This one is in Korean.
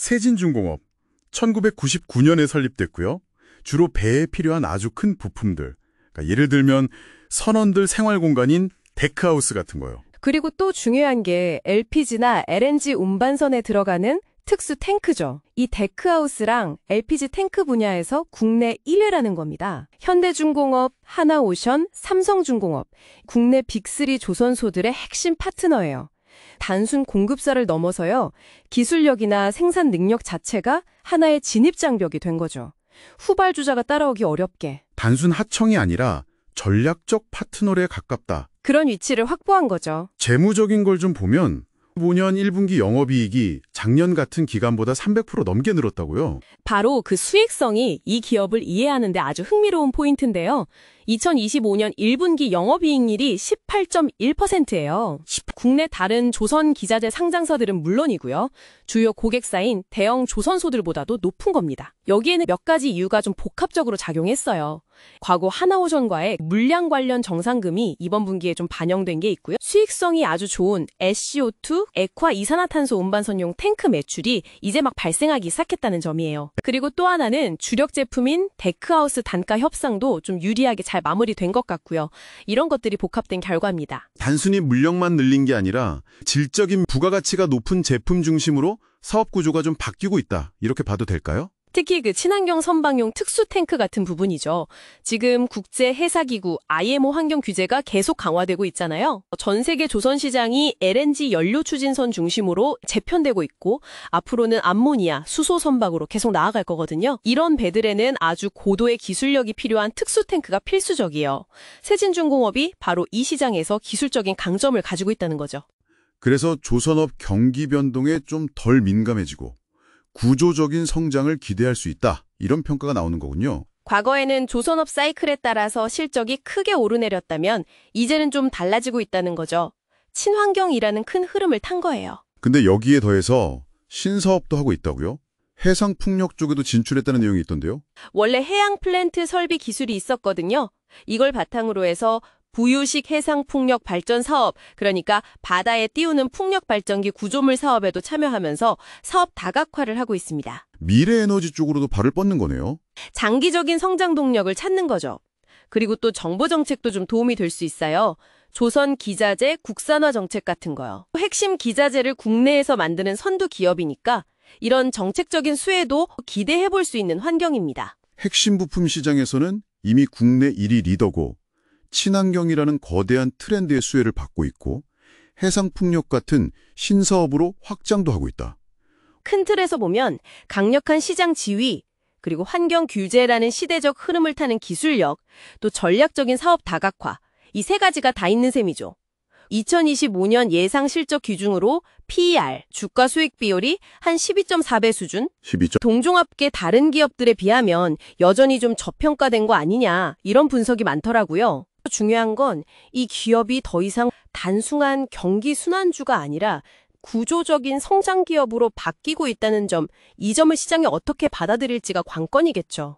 세진중공업 1999년에 설립됐고요. 주로 배에 필요한 아주 큰 부품들, 그러니까 예를 들면 선원들 생활 공간인 데크하우스 같은 거요. 그리고 또 중요한 게 LPG나 LNG 운반선에 들어가는 특수 탱크죠. 이 데크하우스랑 LPG 탱크 분야에서 국내 1위라는 겁니다. 현대중공업, 하나오션, 삼성중공업, 국내 빅3 조선소들의 핵심 파트너예요. 단순 공급사를 넘어서요, 기술력이나 생산 능력 자체가 하나의 진입장벽이 된 거죠. 후발주자가 따라오기 어렵게. 단순 하청이 아니라 전략적 파트너에 가깝다. 그런 위치를 확보한 거죠. 재무적인 걸 좀 보면 5년 1분기 영업이익이 작년 같은 기간보다 300% 넘게 늘었다고요. 바로 그 수익성이 이 기업을 이해하는 데 아주 흥미로운 포인트인데요. 2025년 1분기 영업이익률이 18.1%예요. 국내 다른 조선 기자재 상장사들은 물론이고요. 주요 고객사인 대형 조선소들보다도 높은 겁니다. 여기에는 몇 가지 이유가 좀 복합적으로 작용했어요. 과거 하나오션과의 물량 관련 정상금이 이번 분기에 좀 반영된 게 있고요. 수익성이 아주 좋은 SCO2, 액화 이산화탄소 운반선용 탱크 매출이 이제 막 발생하기 시작했다는 점이에요. 그리고 또 하나는 주력 제품인 데크하우스 단가 협상도 좀 유리하게 잘 마무리된 것 같고요. 이런 것들이 복합된 결과입니다. 단순히 물량만 늘린 게 아니라 질적인 부가가치가 높은 제품 중심으로 사업 구조가 좀 바뀌고 있다. 이렇게 봐도 될까요? 특히 그 친환경 선박용 특수 탱크 같은 부분이죠. 지금 국제 해사기구 IMO 환경 규제가 계속 강화되고 있잖아요. 전 세계 조선 시장이 LNG 연료 추진선 중심으로 재편되고 있고 앞으로는 암모니아, 수소 선박으로 계속 나아갈 거거든요. 이런 배들에는 아주 고도의 기술력이 필요한 특수 탱크가 필수적이에요. 세진중공업이 바로 이 시장에서 기술적인 강점을 가지고 있다는 거죠. 그래서 조선업 경기 변동에 좀 덜 민감해지고 구조적인 성장을 기대할 수 있다. 이런 평가가 나오는 거군요. 과거에는 조선업 사이클에 따라서 실적이 크게 오르내렸다면 이제는 좀 달라지고 있다는 거죠. 친환경이라는 큰 흐름을 탄 거예요. 근데 여기에 더해서 신사업도 하고 있다고요? 해상풍력 쪽에도 진출했다는 내용이 있던데요? 원래 해양 플랜트 설비 기술이 있었거든요. 이걸 바탕으로 해서 부유식 해상풍력 발전 사업, 그러니까 바다에 띄우는 풍력 발전기 구조물 사업에도 참여하면서 사업 다각화를 하고 있습니다. 미래 에너지 쪽으로도 발을 뻗는 거네요. 장기적인 성장 동력을 찾는 거죠. 그리고 또 정보 정책도 좀 도움이 될 수 있어요. 조선 기자재 국산화 정책 같은 거요. 핵심 기자재를 국내에서 만드는 선두 기업이니까 이런 정책적인 수혜도 기대해 볼 수 있는 환경입니다. 핵심 부품 시장에서는 이미 국내 1위 리더고 친환경이라는 거대한 트렌드의 수혜를 받고 있고 해상풍력 같은 신사업으로 확장도 하고 있다. 큰 틀에서 보면 강력한 시장 지위, 그리고 환경 규제라는 시대적 흐름을 타는 기술력, 또 전략적인 사업 다각화, 이 세 가지가 다 있는 셈이죠. 2025년 예상 실적 기준으로 PER, 주가 수익 비율이 한 12.4배 수준? 12점. 동종업계 다른 기업들에 비하면 여전히 좀 저평가된 거 아니냐, 이런 분석이 많더라고요. 중요한 건 이 기업이 더 이상 단순한 경기 순환주가 아니라 구조적인 성장 기업으로 바뀌고 있다는 점, 이 점을 시장이 어떻게 받아들일지가 관건이겠죠.